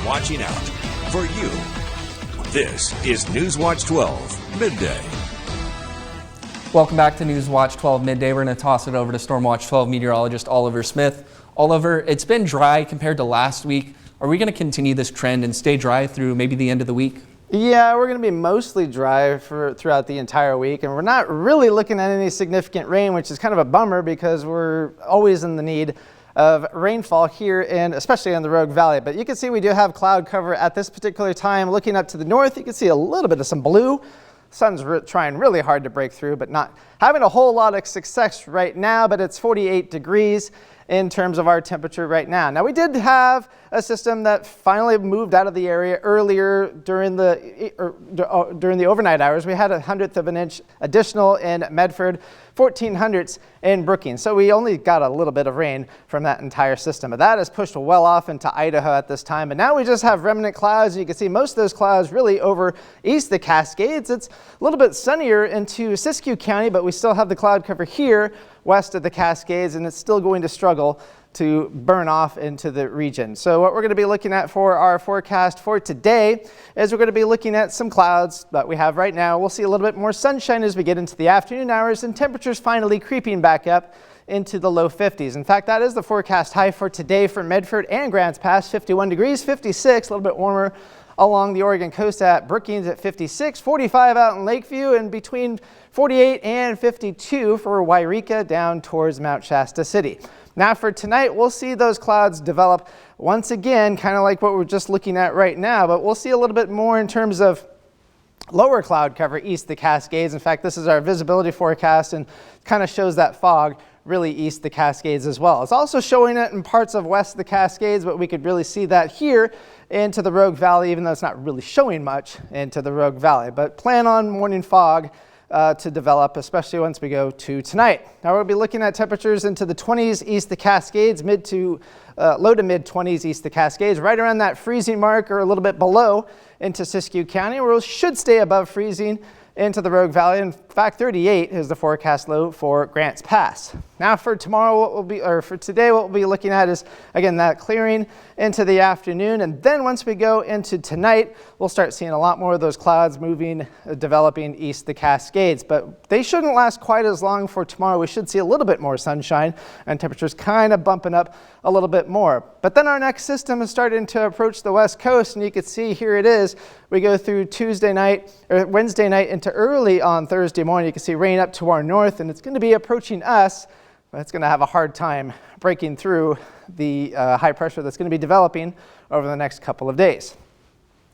watching out for you. This is Newswatch 12 Midday. Welcome back to Newswatch 12 Midday. We're going to toss it over to Stormwatch 12 meteorologist Oliver Smith. Oliver, it's been dry compared to last week. Are we going to continue this trend and stay dry through maybe the end of the week? Yeah, we're going to be mostly dry throughout the entire week, and we're not really looking at any significant rain, which is kind of a bummer because we're always in the need of rainfall here, and especially in the Rogue Valley. But you can see we do have cloud cover at this particular time. Looking up to the north, you can see a little bit of some blue. Sun's trying really hard to break through, but not having a whole lot of success right now, but it's 48 degrees in terms of our temperature right now. Now, we did have a system that finally moved out of the area earlier during the overnight hours. We had 1/100 of an inch additional in Medford, 1400ths in Brookings. So we only got a little bit of rain from that entire system. But that is pushed well off into Idaho at this time. But now we just have remnant clouds. You can see most of those clouds really over east the Cascades. It's a little bit sunnier into Siskiyou County, but we still have the cloud cover here west of the Cascades, and it's still going to struggle to burn off into the region. So what we're going to be looking at for our forecast for today is we're going to be looking at some clouds that we have right now. We'll see a little bit more sunshine as we get into the afternoon hours, and temperatures finally creeping back up into the low 50s. In fact, that is the forecast high for today for Medford and Grants Pass, 51 degrees, 56, a little bit warmer along the Oregon coast at Brookings at 56, 45 out in Lakeview, and between 48 and 52 for Wairika down towards Mount Shasta City. Now for tonight, we'll see those clouds develop once again, kind of like what we're just looking at right now, but we'll see a little bit more in terms of lower cloud cover east the Cascades. In fact, this is our visibility forecast and kind of shows that fog really east the Cascades as well. It's also showing it in parts of west of the Cascades, but we could really see that here into the Rogue Valley, even though it's not really showing much into the Rogue Valley. But plan on morning fog to develop, especially once we go to tonight. Now we'll be looking at temperatures into the 20s east the Cascades, low to mid 20s east the Cascades, right around that freezing mark or a little bit below into Siskiyou County, where we should stay above freezing into the Rogue Valley. In fact, 38 is the forecast low for Grants Pass. Now for today, what we'll be looking at is, again, that clearing into the afternoon. And then once we go into tonight, we'll start seeing a lot more of those clouds moving, developing east the Cascades. But they shouldn't last quite as long for tomorrow. We should see a little bit more sunshine and temperatures kind of bumping up a little bit more. But then our next system is starting to approach the west coast, and you can see here it is. We go through Wednesday night into early on Thursday morning. You can see rain up to our north, and it's going to be approaching us. But it's going to have a hard time breaking through the high pressure that's going to be developing over the next couple of days.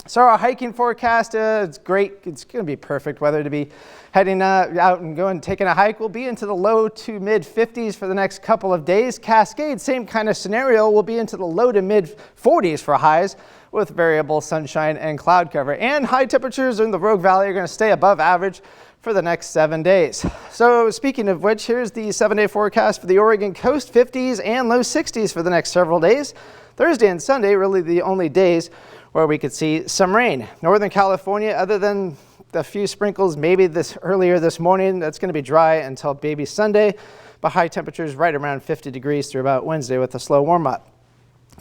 So our hiking forecast is great. It's going to be perfect weather to be heading out and going taking a hike. We'll be into the low to mid 50s for the next couple of days. Cascade, same kind of scenario. We'll be into the low to mid 40s for highs with variable sunshine and cloud cover. And high temperatures in the Rogue Valley are going to stay above average for the next 7 days. So speaking of which, here's the 7-day forecast for the Oregon coast, 50s and low 60s for the next several days. Thursday and Sunday, really the only days where we could see some rain. Northern California, other than a few sprinkles maybe earlier this morning, that's going to be dry until maybe Sunday, but high temperatures right around 50 degrees through about Wednesday with a slow warm-up.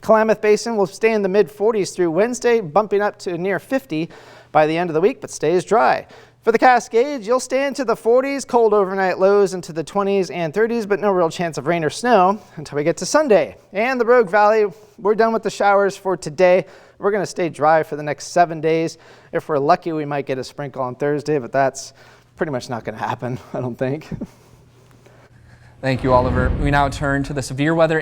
Klamath Basin will stay in the mid 40s through Wednesday, bumping up to near 50 by the end of the week, but stays dry. For the Cascades, you'll stay into the 40s, cold overnight lows into the 20s and 30s, but no real chance of rain or snow until we get to Sunday. And the Rogue Valley, we're done with the showers for today. We're going to stay dry for the next 7 days. If we're lucky, we might get a sprinkle on Thursday, but that's pretty much not going to happen, I don't think. Thank you, Oliver. We now turn to the severe weather